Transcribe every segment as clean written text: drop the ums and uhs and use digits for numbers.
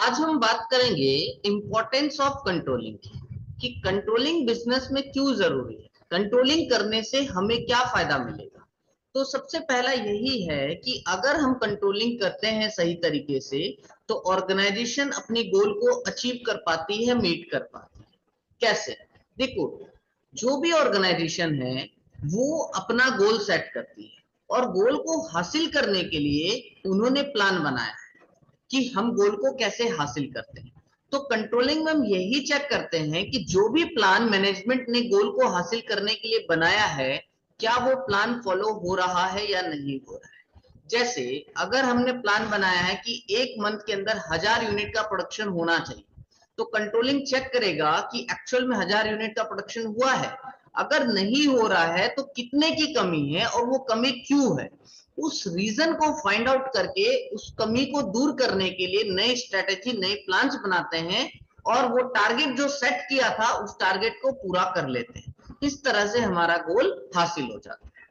आज हम बात करेंगे इंपॉर्टेंस ऑफ कंट्रोलिंग की, कि कंट्रोलिंग बिजनेस में क्यों जरूरी है, कंट्रोलिंग करने से हमें क्या फायदा मिलेगा। तो सबसे पहला यही है कि अगर हम कंट्रोलिंग करते हैं सही तरीके से तो ऑर्गेनाइजेशन अपनी गोल को अचीव कर पाती है, मीट कर पाती है। कैसे? देखो, जो भी ऑर्गेनाइजेशन है वो अपना गोल सेट करती है और गोल को हासिल करने के लिए उन्होंने प्लान बनाया कि हम गोल को कैसे हासिल करते हैं। तो कंट्रोलिंग में हम यही चेक करते हैं कि जो भी प्लान मैनेजमेंट ने गोल को हासिल करने के लिए बनाया है, क्या वो प्लान फॉलो हो रहा है या नहीं हो रहा है। जैसे अगर हमने प्लान बनाया है कि एक मंथ के अंदर 1000 यूनिट का प्रोडक्शन होना चाहिए, तो कंट्रोलिंग चेक करेगा कि एक्चुअल में 1000 यूनिट का प्रोडक्शन हुआ है। अगर नहीं हो रहा है तो कितने की कमी है और वो कमी क्यों है, उस रीजन को फाइंड आउट करके उस कमी को दूर करने के लिए नई स्ट्रेटेजी, नए प्लान्स बनाते हैं और वो टारगेट जो सेट किया था उस टारगेट को पूरा कर लेते हैं। इस तरह से हमारा गोल हासिल हो जाता है।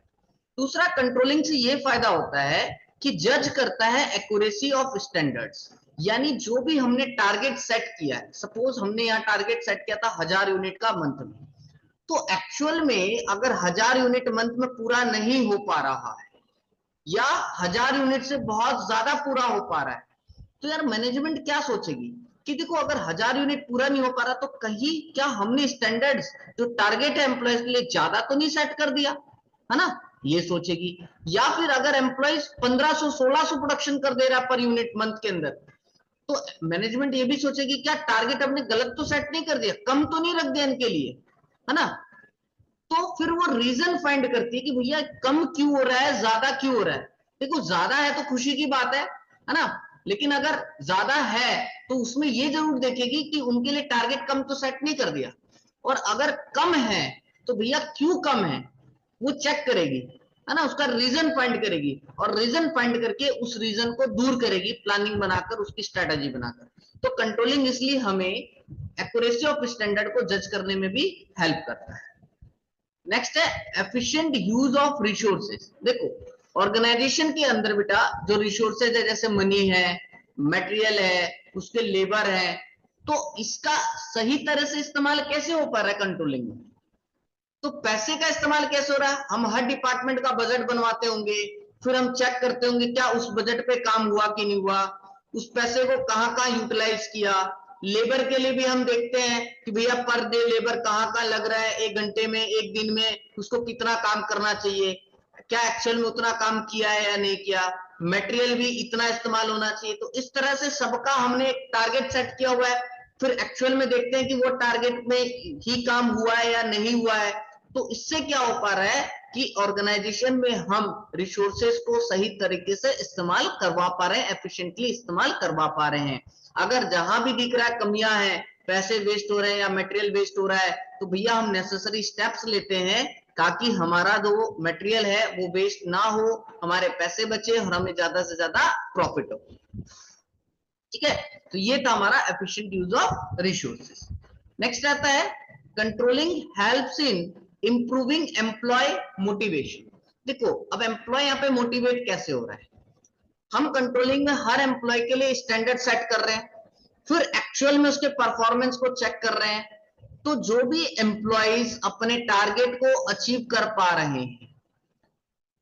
दूसरा, कंट्रोलिंग से ये फायदा होता है कि जज करता है एक्यूरेसी ऑफ स्टैंडर्ड्स। यानी जो भी हमने टारगेट सेट किया है, सपोज हमने यहाँ टारगेट सेट किया था 1000 यूनिट का मंथ में, तो एक्चुअल में अगर 1000 यूनिट मंथ में पूरा नहीं हो पा रहा है या 1000 यूनिट से बहुत ज्यादा पूरा हो पा रहा है, तो यार मैनेजमेंट क्या सोचेगी कि देखो अगर 1000 यूनिट पूरा नहीं हो पा रहा तो कहीं क्या हमने स्टैंडर्ड्स जो टारगेट है एम्प्लॉयज के लिए ज्यादा तो नहीं सेट कर दिया, है ना, ये सोचेगी। या फिर अगर एम्प्लॉयज 1500-1600 प्रोडक्शन कर दे रहा पर यूनिट मंथ के अंदर, तो मैनेजमेंट ये भी सोचेगी क्या टारगेट हमने गलत तो सेट नहीं कर दिया, कम तो नहीं रख दिया इनके लिए, है ना। तो फिर वो रीजन फाइंड करती है कि भैया कम क्यों हो रहा है, ज्यादा क्यों हो रहा है। देखो ज्यादा है तो खुशी की बात है ना, लेकिन अगर ज्यादा है तो उसमें ये जरूर देखेगी कि उनके लिए टारगेट कम तो सेट नहीं कर दिया, और अगर कम है तो भैया क्यों कम है वो चेक करेगी, है ना, उसका रीजन फाइंड करेगी और रीजन फाइंड करके उस रीजन को दूर करेगी, प्लानिंग बनाकर, उसकी स्ट्रेटेजी बनाकर। तो कंट्रोलिंग इसलिए हमें एक्यूरेसी ऑफ स्टैंडर्ड को जज करने में भी हेल्प करता है। नेक्स्ट है एफिशिएंट यूज ऑफ रिसोर्सेज। देखो ऑर्गेनाइजेशन के अंदर बेटा जो रिसोर्सेज है, जैसे मनी है, मटेरियल है, उसके लेबर है, तो इसका सही तरह से इस्तेमाल कैसे हो पा रहा है कंट्रोलिंग में। तो पैसे का इस्तेमाल कैसे हो रहा है, हम हर डिपार्टमेंट का बजट बनवाते होंगे, फिर हम चेक करते होंगे क्या उस बजट पे काम हुआ कि नहीं हुआ, उस पैसे को कहाँ कहाँ यूटिलाइज किया। लेबर के लिए भी हम देखते हैं कि भैया पर डे लेबर कहाँ कहाँ लग रहा है, एक घंटे में, एक दिन में उसको कितना काम करना चाहिए, क्या एक्चुअल में उतना काम किया है या नहीं किया, मटेरियल भी इतना इस्तेमाल होना चाहिए। तो इस तरह से सबका हमने एक टारगेट सेट किया हुआ है, फिर एक्चुअल में देखते हैं कि वो टारगेट में ही काम हुआ है या नहीं हुआ है। तो इससे क्या हो पा रहा है कि ऑर्गेनाइजेशन में हम रिसोर्सेज को सही तरीके से इस्तेमाल करवा पा रहे हैं, एफिशिएंटली इस्तेमाल करवा पा रहे हैं। अगर जहां भी दिख रहा है कमियां हैं, पैसे वेस्ट हो रहे हैं या मटेरियल वेस्ट हो रहा है, तो भैया हम नेसेसरी स्टेप्स लेते हैं ताकि हमारा जो मटेरियल है वो वेस्ट ना हो, हमारे पैसे बचे और हमें ज्यादा से ज्यादा प्रॉफिट हो। ठीक है, तो ये था हमारा efficient use of resources. Next आता है controlling helps in improving employ motivation. देखो अब एम्प्लॉय यहाँ पे मोटिवेट कैसे हो रहा है, हम कंट्रोलिंग में हर एम्प्लॉय के लिए स्टैंडर्ड सेट कर रहे हैं, फिर एक्चुअल में उसके परफॉर्मेंस को चेक कर रहे हैं। तो जो भी एम्प्लॉयज अपने टारगेट को अचीव कर पा रहे हैं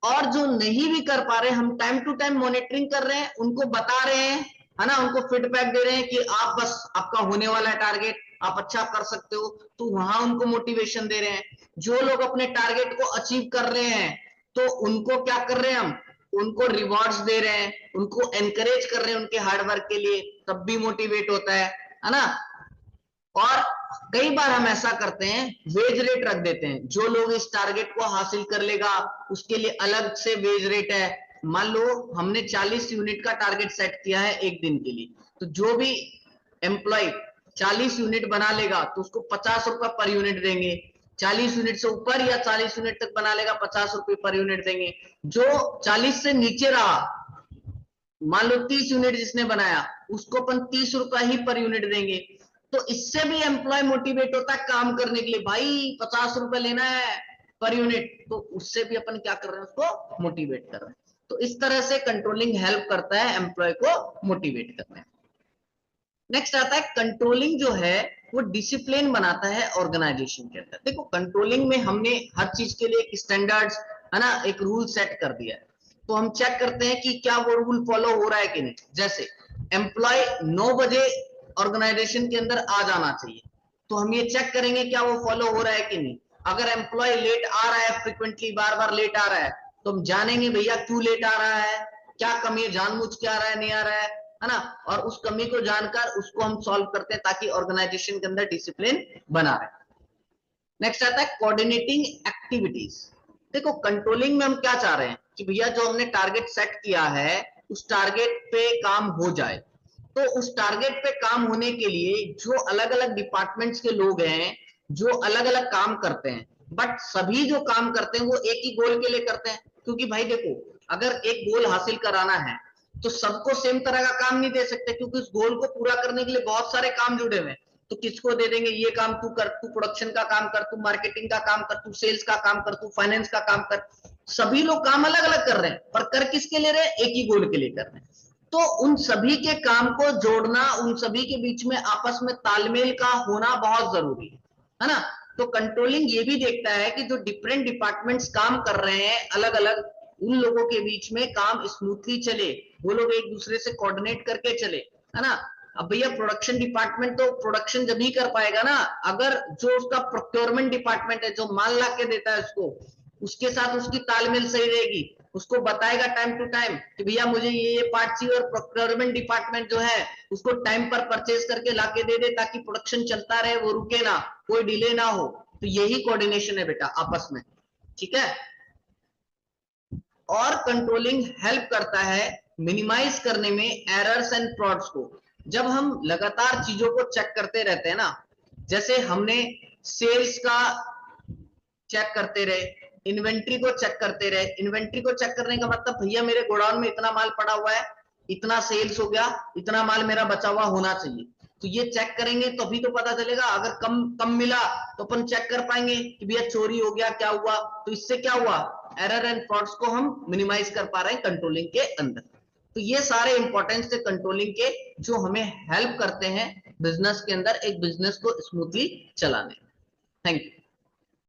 और जो नहीं भी कर पा रहे, हम टाइम टू टाइम मॉनिटरिंग कर रहे हैं, उनको बता रहे हैं, है ना, उनको फीडबैक दे रहे हैं कि आप बस आपका होने वाला है टारगेट, आप अच्छा कर सकते हो, तो वहां उनको मोटिवेशन दे रहे हैं। जो लोग अपने टारगेट को अचीव कर रहे हैं तो उनको क्या कर रहे हैं, हम उनको रिवॉर्ड्स दे रहे हैं, उनको एनकरेज कर रहे हैं उनके हार्डवर्क के लिए, तब भी मोटिवेट होता है ना। और कई बार हम ऐसा करते हैं, वेज रेट रख देते हैं, जो लोग इस टारगेट को हासिल कर लेगा उसके लिए अलग से वेज रेट है। मान लो हमने 40 यूनिट का टारगेट सेट किया है एक दिन के लिए, तो जो भी एम्प्लॉय 40 यूनिट बना लेगा तो उसको 50 रुपए पर यूनिट देंगे, 40 यूनिट से ऊपर या 40 यूनिट तक बना लेगा 50 रुपए पर यूनिट देंगे। जो 40 से नीचे रहा, मान लो 30 यूनिट जिसने बनाया, उसको अपन 30 रुपए ही पर यूनिट देंगे। तो इससे भी एम्प्लॉय मोटिवेट होता है काम करने के लिए, भाई 50 रुपए लेना है पर यूनिट, तो उससे भी अपन क्या कर रहे हैं, उसको मोटिवेट कर रहे हैं। तो इस तरह से कंट्रोलिंग हेल्प करता है एम्प्लॉय को मोटिवेट करने में। नेक्स्ट आता है कंट्रोलिंग, जो है वो डिसिप्लिन बनाता है ऑर्गेनाइजेशन के अंदर। देखो कंट्रोलिंग में हमने हर चीज के लिए एक स्टैंडर्ड्स, है ना, एक रूल सेट कर दिया है। तो हम चेक करते हैं कि क्या वो रूल फॉलो हो रहा है कि नहीं। जैसे एम्प्लॉय 9 बजे ऑर्गेनाइजेशन के अंदर आ जाना चाहिए, तो हम ये चेक करेंगे क्या वो फॉलो हो रहा है कि नहीं। अगर एम्प्लॉय लेट आ रहा है, फ्रिक्वेंटली बार बार लेट आ रहा है, तो हम जानेंगे भैया क्यों लेट आ रहा है, क्या कमी है, जानबूझ के आ रहा है, नहीं आ रहा है ना। और उस कमी को जानकर उसको हम सॉल्व करते हैं ताकि ऑर्गेनाइजेशन के अंदर डिसिप्लिन बना रहे। नेक्स्ट आता है कोऑर्डिनेटिंग एक्टिविटीज। देखो कंट्रोलिंग में हम क्या चाह रहे हैं कि भैया जो हमने टारगेट सेट किया है उस टारगेट पे काम हो जाए। तो उस टारगेट पे काम होने के लिए जो अलग अलग डिपार्टमेंट्स के लोग हैं, जो अलग अलग काम करते हैं, बट सभी जो काम करते हैं वो एक ही गोल के लिए करते हैं। क्योंकि भाई देखो, अगर एक गोल हासिल कराना है तो सबको सेम तरह का काम नहीं दे सकते, क्योंकि उस गोल को पूरा करने के लिए बहुत सारे काम जुड़े हुए हैं। तो किसको दे देंगे ये काम, तू कर, तू प्रोडक्शन का काम कर, तू मार्केटिंग का काम कर, तू सेल्स का काम कर, तू फाइनेंस का काम कर। सभी लोग काम अलग अलग कर रहे हैं, पर कर किसके लिए रहे, एक ही गोल के लिए कर रहे हैं। तो उन सभी के काम को जोड़ना, उन सभी के बीच में आपस में तालमेल का होना बहुत जरूरी है ना। तो कंट्रोलिंग ये भी देखता है कि जो डिफरेंट डिपार्टमेंट्स काम कर रहे हैं अलग अलग, उन लोगों के बीच में काम स्मूथली चले, वो लोग एक दूसरे से कोऑर्डिनेट करके चले, है ना। अब भैया प्रोडक्शन डिपार्टमेंट तो प्रोडक्शन जब ही कर पाएगा ना, अगर जो उसका प्रोक्योरमेंट डिपार्टमेंट है, जो माल ला के देता है उसको, उसके साथ उसकी तालमेल सही रहेगी, उसको बताएगा टाइम टू टाइम कि भैया मुझे ये पार्ट चाहिए, और प्रोक्योरमेंट डिपार्टमेंट जो है उसको टाइम पर परचेज करके लाके दे दे ताकि प्रोडक्शन चलता रहे, वो रुके ना, कोई डिले ना हो। तो यही कोऑर्डिनेशन है बेटा आपस में, ठीक है। और कंट्रोलिंग हेल्प करता है मिनिमाइज करने में एरर्स एंड फ्रॉड्स को। जब हम लगातार चीजों को चेक करते रहते हैं ना, जैसे हमने सेल्स का चेक करते रहे, इन्वेंट्री को चेक करते रहे। इन्वेंट्री को चेक करने का मतलब भैया मेरे गोडाउन में इतना माल पड़ा हुआ है, इतना सेल्स हो गया, इतना माल मेरा बचा हुआ होना चाहिए। तो ये चेक करेंगे तो अभी तो पता चलेगा। अगर कम कम मिला तो अपन चेक कर पाएंगे कि भैया चोरी हो गया, क्या हुआ। तो इससे क्या हुआ, एरर एंड फ्रॉड्स को हम मिनिमाइज कर पा रहे हैं कंट्रोलिंग के अंदर। तो ये सारे इंपॉर्टेंस थे कंट्रोलिंग के, जो हमें हेल्प करते हैं बिजनेस के अंदर एक बिजनेस को स्मूथली चलाने। Thank you.